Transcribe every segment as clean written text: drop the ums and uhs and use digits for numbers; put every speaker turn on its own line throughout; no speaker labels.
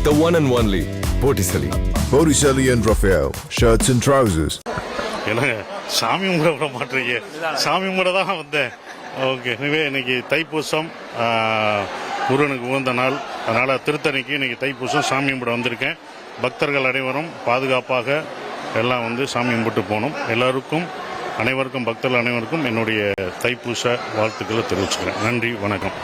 The one and only Botticelli.
Botticelli and Raphael, shirts and trousers.
என்னங்க சாமி கும்பிட விட மாட்டீங்க? சாமி கும்பிட தான் வந்தேன். ஓகே, எனவே இன்னைக்கு தைப்பூசம், முருகனுக்கு உகந்த நாள். அதனால் திருத்தணிக்கு இன்னைக்கு தைப்பூசம் சாமி கும்பிட வந்திருக்கேன். பக்தர்கள் அனைவரும் பாதுகாப்பாக எல்லாம் வந்து சாமி கும்பிட்டு போகணும். எல்லாருக்கும் அனைவருக்கும் பக்தர்கள் அனைவருக்கும் என்னுடைய தைப்பூச வாழ்த்துக்களை தெரிவிச்சுக்கிறேன். நன்றி, வணக்கம்.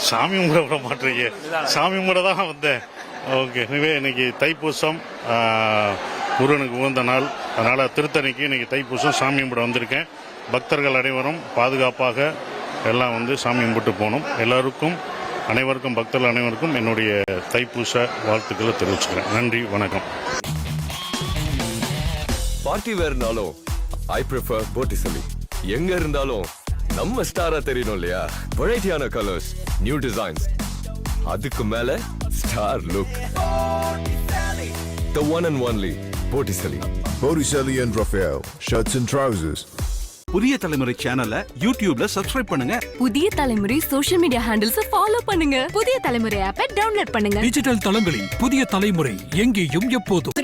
சாமி கும்பிட விட மாட்டீங்க? சாமி கும்பிட தான் வந்தேன். ஓகே, எனவே இன்னைக்கு தைப்பூசம், முருகனுக்கு உகந்த நாள். அதனால் திருத்தணிக்கு இன்னைக்கு தைப்பூசம் சாமி கும்பிட வந்திருக்கேன். பக்தர்கள் அனைவரும் பாதுகாப்பாக எல்லாம் வந்து சாமி கும்பிட்டு போகணும். எல்லாருக்கும் அனைவருக்கும் பக்தர்கள் அனைவருக்கும் என்னுடைய தைப்பூச வாழ்த்துக்களை தெரிவிச்சுக்கிறேன். நன்றி, வணக்கம்.
பார்ட்டி வேர்னாலும் ஐ ப்ரிஃபர் Botticelli. எங்க இருந்தாலும் நம்ம ஸ்டாரா தெரியணும் இல்லையா? வெரைட்டியான கலர்ஸ், நியூ டிசைன்ஸ், அதுக்கு மேல star look. The one and only Botticelli.
Botticelli and Raphael, shirts and trousers.
புதிய தலைமுறை சேனலை யூடியூப்ல சப்ஸ்கிரைப் பண்ணுங்க.
புதிய தலைமுறை சோஷியல் மீடியா ஹேண்டில்ஸ் ஃபாலோ பண்ணுங்க. புதிய தலைமுறை ஆப்பை டவுன்லோட் பண்ணுங்க.
டிஜிட்டல் தளங்களில் புதிய தலைமுறை எங்கேயும் எப்போதும்.